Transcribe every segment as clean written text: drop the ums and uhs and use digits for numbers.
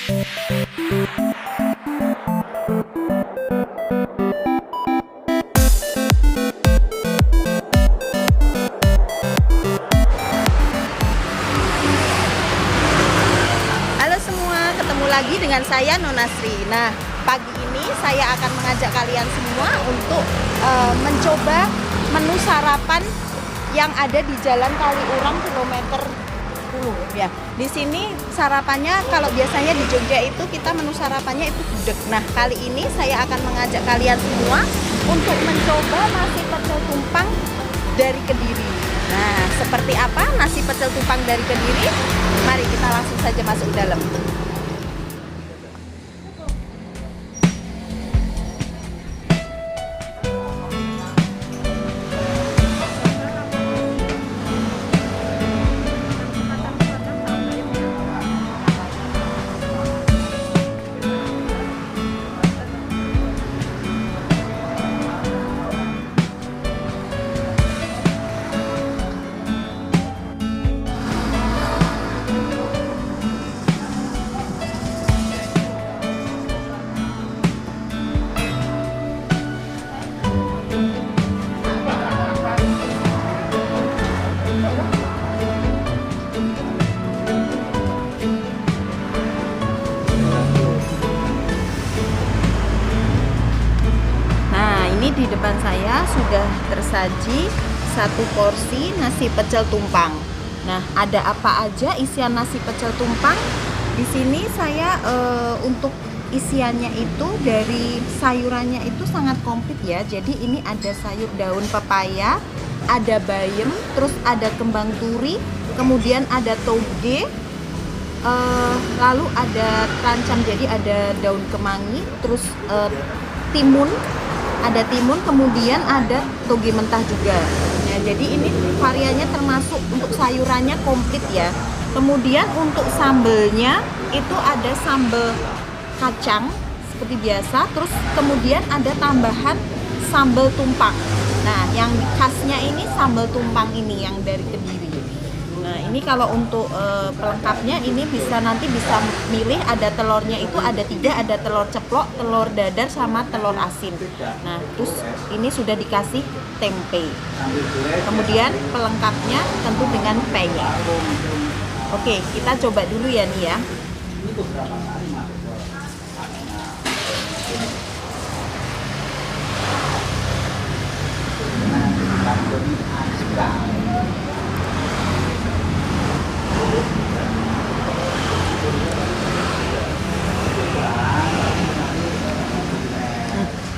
Halo semua, ketemu lagi dengan saya Nona Sri. Nah, pagi ini saya akan mengajak kalian semua untuk mencoba menu sarapan yang ada di Jalan Kaliurang kilometer 10 ya. Di sini sarapannya, kalau biasanya di Jogja itu kita menu sarapannya itu gudeg. Nah, kali ini saya akan mengajak kalian semua untuk mencoba nasi pecel tumpang dari Kediri. Nah, seperti apa nasi pecel tumpang dari Kediri? Mari kita langsung saja masuk dalam. Di depan saya sudah tersaji satu porsi nasi pecel tumpang. Nah, ada apa aja isian nasi pecel tumpang? Di sini saya untuk isiannya itu dari sayurannya itu sangat komplit ya. Jadi ini ada sayur daun pepaya, ada bayam, terus ada kembang turi, kemudian ada toge, lalu ada tancam, jadi ada daun kemangi, terus timun. Ada timun, kemudian ada toge mentah juga. Nah, jadi ini variannya termasuk untuk sayurannya komplit ya. Kemudian untuk sambelnya itu ada sambal kacang seperti biasa, terus kemudian ada tambahan sambal tumpang. Nah, yang khasnya ini sambal tumpang ini yang dari Kediri. Nah, ini kalau untuk pelengkapnya ini nanti bisa milih, ada telurnya itu ada 3, ada telur ceplok, telur dadar, sama telur asin. Nah, terus ini sudah dikasih tempe. Kemudian pelengkapnya tentu dengan peyek. Oke, kita coba dulu ya nih ya.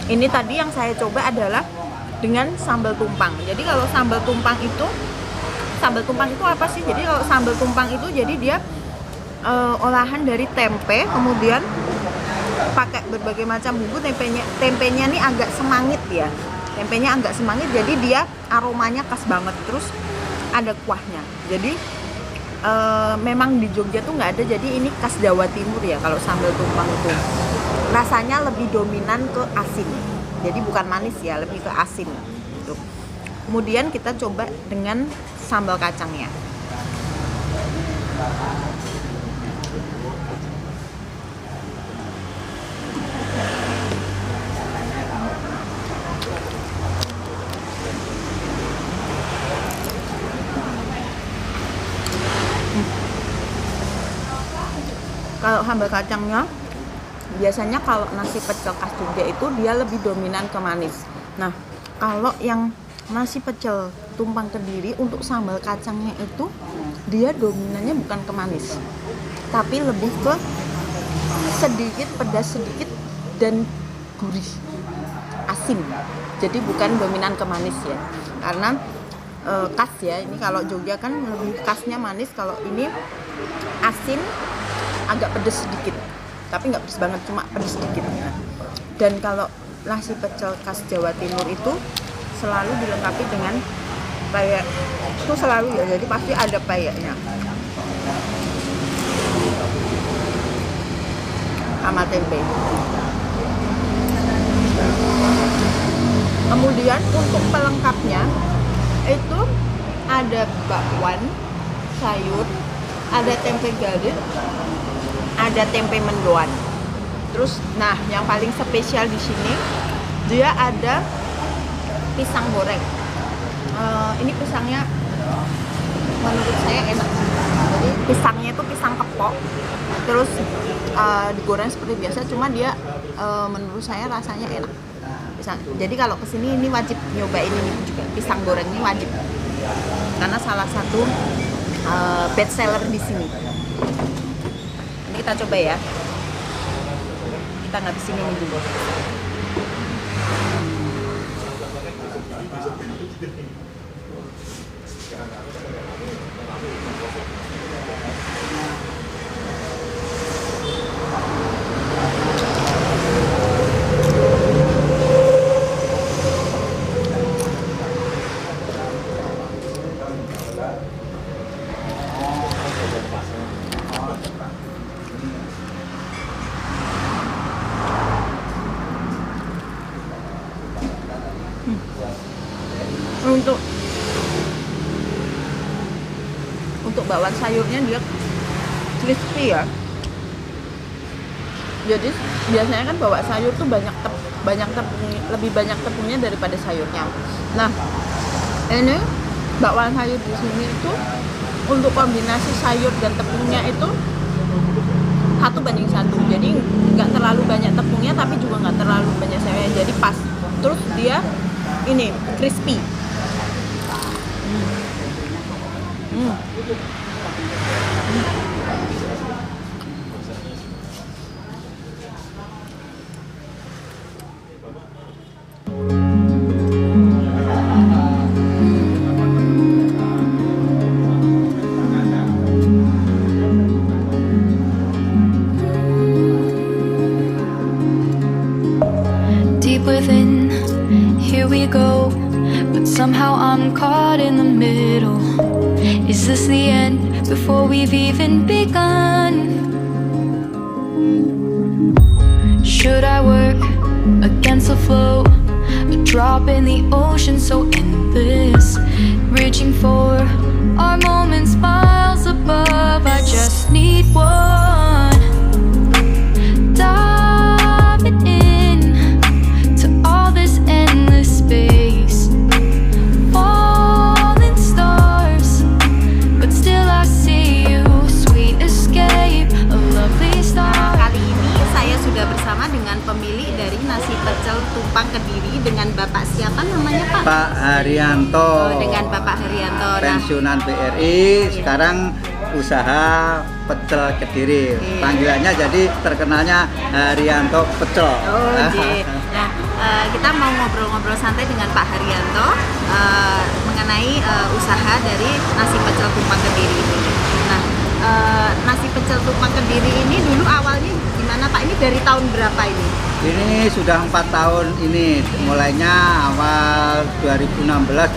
Ini tadi yang saya coba adalah dengan sambal tumpang. Jadi kalau sambal tumpang itu apa sih? Jadi kalau sambal tumpang itu jadi dia olahan dari tempe, kemudian pakai berbagai macam bumbu. Tempenya nih agak semangit ya. Tempenya agak semangit, jadi dia aromanya khas banget. Terus ada kuahnya. Jadi memang di Jogja tuh nggak ada, jadi ini khas Jawa Timur ya kalau sambal tumpang itu. Rasanya lebih dominan ke asin, jadi bukan manis ya, lebih ke asin gitu. Kemudian kita coba dengan sambal kacangnya. Kalau sambal kacangnya, biasanya kalau nasi pecel khas Jogja itu dia lebih dominan ke manis. Nah, kalau yang nasi pecel tumpang Kediri untuk sambal kacangnya itu dia dominannya bukan ke manis, tapi lebih ke sedikit pedas sedikit dan gurih, asin. Jadi bukan dominan ke manis ya. Karena khas ya, ini kalau Jogja kan lebih khasnya manis, kalau ini asin agak pedas sedikit. Tapi nggak pedes banget, cuma pedes sedikit ya. Dan kalau nasi pecel khas Jawa Timur itu selalu dilengkapi dengan peyek. Itu selalu ya, jadi pasti ada peyeknya sama tempe. Kemudian untuk pelengkapnya itu ada bakwan, sayur, ada tempe garing, ada tempe mendoan. Terus, nah yang paling spesial di sini dia ada pisang goreng. Ini pisangnya menurut saya enak. Jadi pisangnya itu pisang kepok, terus digoreng seperti biasa, cuma dia menurut saya rasanya enak. Jadi kalau kesini ini wajib nyobain ini juga, pisang goreng ini wajib karena salah satu best seller di sini. Ini kita coba ya. Kita ngabisin ini dulu. Untuk bakwan sayurnya dia crispy ya. Jadi biasanya kan bawa sayur tuh lebih banyak tepungnya daripada sayurnya. Nah, ini bakwan sayur di sini itu untuk kombinasi sayur dan tepungnya itu 1:1. Jadi nggak terlalu banyak tepungnya tapi juga nggak terlalu banyak sayurnya. Jadi pas. Terus dia ini crispy. Deep within, here we go, but somehow I'm caught in the middle. Is this the end before we've even begun? Should I work against the flow? A drop in the ocean so endless, reaching for our moments miles above. I just need one. Diving in to all this endless space, falling stars, but still I see you. Sweet escape, a lovely start. Kali ini saya sudah bersama dengan pemilik dari nasi pecel tumpang Kediri dengan Bapak siapa namanya Pak? Pak Haryanto. Oh, dengan Bapak Haryanto. Pensiunan BRI, sekarang usaha pecel Kediri. Panggilannya jadi terkenalnya Haryanto Pecel. Oh, nah, kita mau ngobrol-ngobrol santai dengan Pak Haryanto mengenai usaha dari nasi pecel tumpang Kediri ini. Nah, nasi pecel tumpang Kediri ini dulu awalnya gimana Pak? Ini dari tahun berapa ini? Ini sudah 4 tahun ini, mulainya awal 2016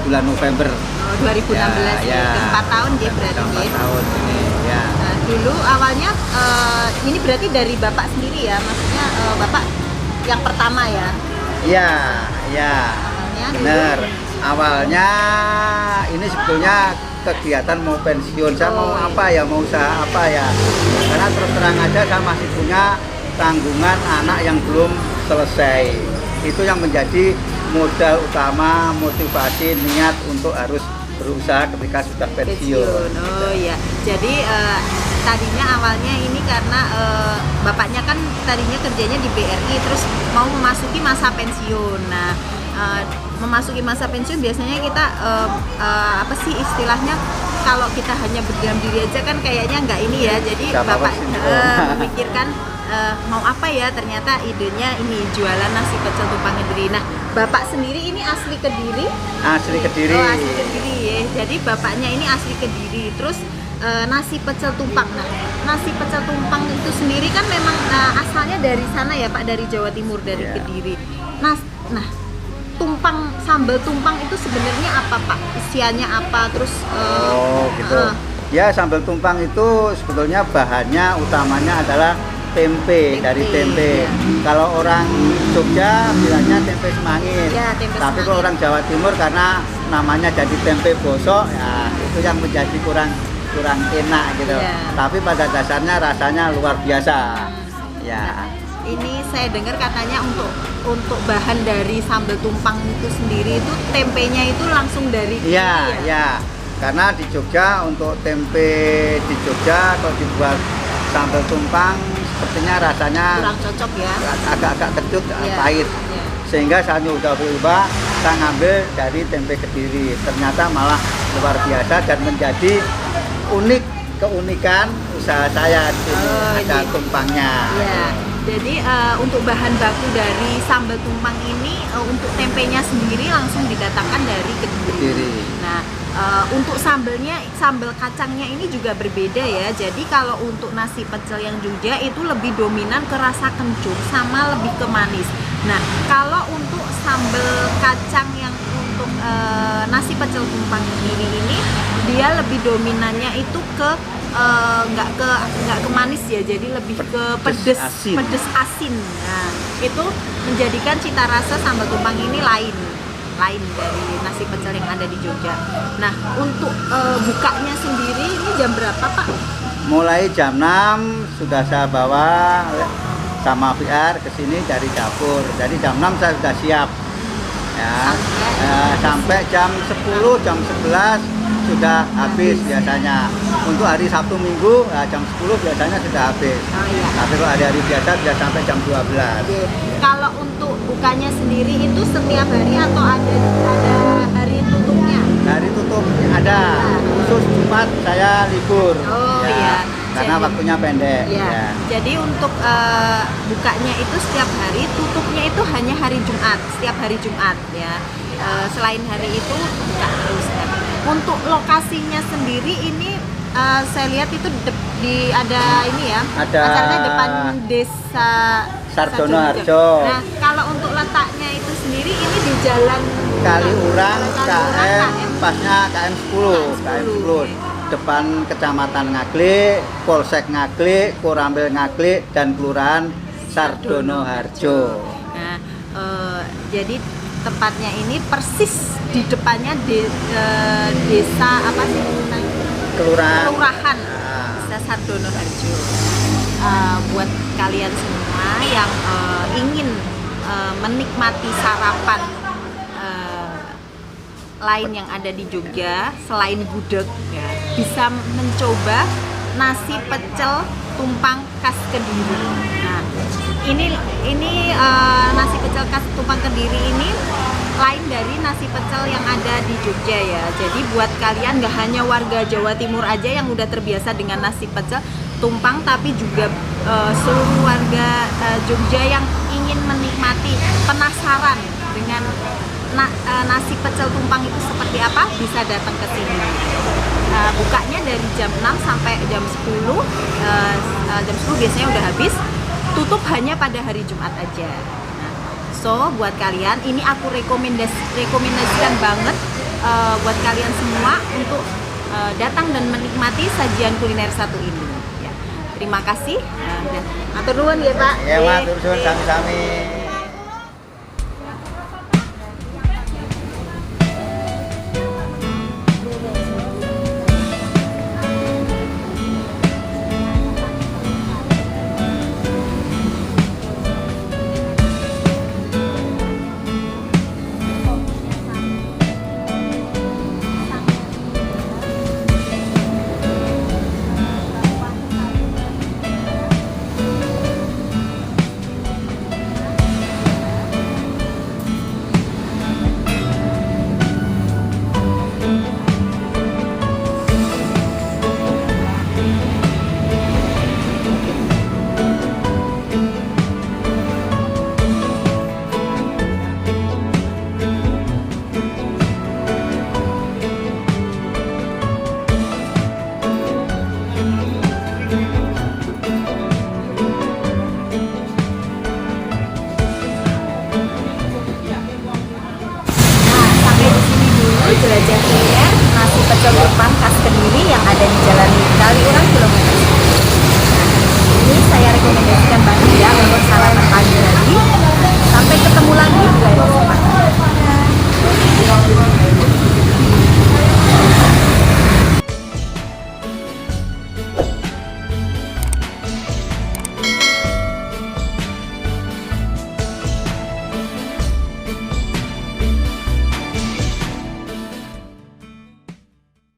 bulan November. Oh, 2016 ya. 4 tahun dia berarti. 4 tahun ini, ya. Nah, dulu awalnya ini berarti dari Bapak sendiri ya, maksudnya Bapak yang pertama ya? Ya, ya. Awalnya Bener. Awalnya ini sebetulnya kegiatan mau pensiun, saya mau apa ya, mau usaha apa ya. Karena terus terang aja saya masih punya tanggungan anak yang belum selesai. Itu yang menjadi modal utama, motivasi, niat untuk harus berusaha ketika sudah pensiun. Oh iya, jadi tadinya awalnya ini karena bapaknya kan tadinya kerjanya di BRI, terus mau memasuki masa pensiun. Nah, memasuki masa pensiun biasanya kita apa sih istilahnya, kalau kita hanya berdiam diri aja kan kayaknya nggak ini ya. Jadi bapak memikirkan mau apa ya, ternyata idenya ini jualan nasi pecel tumpang Kediri. Nah, bapak sendiri ini asli Kediri? Asli Kediri. Oh, asli Kediri ya. Jadi bapaknya ini asli Kediri. Terus nasi pecel tumpang. Nah, nasi pecel tumpang itu sendiri kan memang asalnya dari sana ya Pak, dari Jawa Timur, dari Kediri. Nah, tumpang, sambal tumpang itu sebenarnya apa Pak? Isiannya apa? Terus gitu. Ya, sambal tumpang itu sebetulnya bahannya utamanya adalah tempe, dari tempe. Ya. Kalau orang Jogja bilangnya tempe semangit. Ya, tempe tapi semangit. kalau orang Jawa Timur karena namanya jadi tempe bosok, ya itu yang menjadi kurang kurang enak gitu. Iya. Tapi pada dasarnya rasanya luar biasa. Ya. Ini saya dengar katanya untuk bahan dari sambal tumpang itu sendiri itu tempenya itu langsung dari Iya, ini ya. Karena di Jogja untuk tempe di Jogja kalau dibuat sambal tumpang sepertinya rasanya kurang cocok ya. agak-agak kecut, Iya, pahit. iya. Sehingga saya coba saya ngambil dari tempe Kediri. Ternyata malah luar biasa dan menjadi keunikan usaha saya di sini. Ada Gitu. tumpangnya. Ya, jadi untuk bahan baku dari sambal tumpang ini untuk tempenya sendiri langsung didatangkan dari Kediri. Kediri. Nah, untuk sambal kacangnya ini juga berbeda ya. Jadi kalau untuk nasi pecel yang Jogja itu lebih dominan ke rasa kencur sama lebih ke manis. Nah, kalau untuk sambal kacang yang untuk nasi pecel tumpang sendiri ini dia lebih dominannya itu ke nggak ke manis ya, jadi lebih ke pedes asin. Nah, itu menjadikan cita rasa sambal tumpang ini lain dari nasi pecel yang ada di Jogja. Nah, untuk bukanya sendiri ini jam berapa, Pak? Mulai jam 6 sudah saya bawa sama VR ke sini dari dapur. Jadi jam 6 saya sudah siap. Ya, sampai jam 10, jam 11 sudah habis biasanya. Untuk hari Sabtu Minggu jam 10 biasanya sudah habis. Oh, iya. Tapi kalau hari-hari biasa bisa sampai jam 12. Oke. Kalau untuk bukanya sendiri itu setiap hari atau ada hari tutupnya? Hari tutup ada, khusus Jumat saya libur. Oh, iya. Karena Jadi- waktunya pendek. Ya. Ya. Jadi untuk bukanya itu setiap hari, tutupnya itu hanya hari Jumat, setiap hari Jumat ya. Selain hari itu buka terus ya. Untuk lokasinya sendiri ini saya lihat itu ada ini ya. Ada acaranya depan desa Sardono Harjo. Nah, kalau untuk letaknya itu sendiri ini di jalan Kaliurang Kaliurang, KM, pasnya KM 10, KM 10. Depan Kecamatan Ngaglik, Polsek Ngaglik, Korambil Ngaglik, dan Kelurahan Sardono Harjo. Nah, jadi tempatnya ini persis di depannya desa apa sih? Kelurahan. Kelurahan Nah. Desa Sardono Harjo. Buat kalian semua yang ingin menikmati sarapan lain yang ada di Jogja selain gudeg ya, bisa mencoba nasi pecel tumpang khas Kediri. Nah, ini nasi pecel khas tumpang Kediri ini lain dari nasi pecel yang ada di Jogja ya. Jadi buat kalian nggak hanya warga Jawa Timur aja yang udah terbiasa dengan nasi pecel tumpang, tapi juga seluruh warga Jogja yang ingin menikmati, penasaran dengan nasi pecel tumpang itu seperti apa, bisa datang ke sini. Bukanya dari jam 6 sampai jam 10. Jam 10 biasanya udah habis. Tutup hanya pada hari Jumat aja. Nah, so buat kalian ini aku rekomendasikan banget buat kalian semua untuk datang dan menikmati sajian kuliner satu ini. Ya. Terima kasih. Dan atur nuwun ya Pak. Ya, matur suwun sami-sami.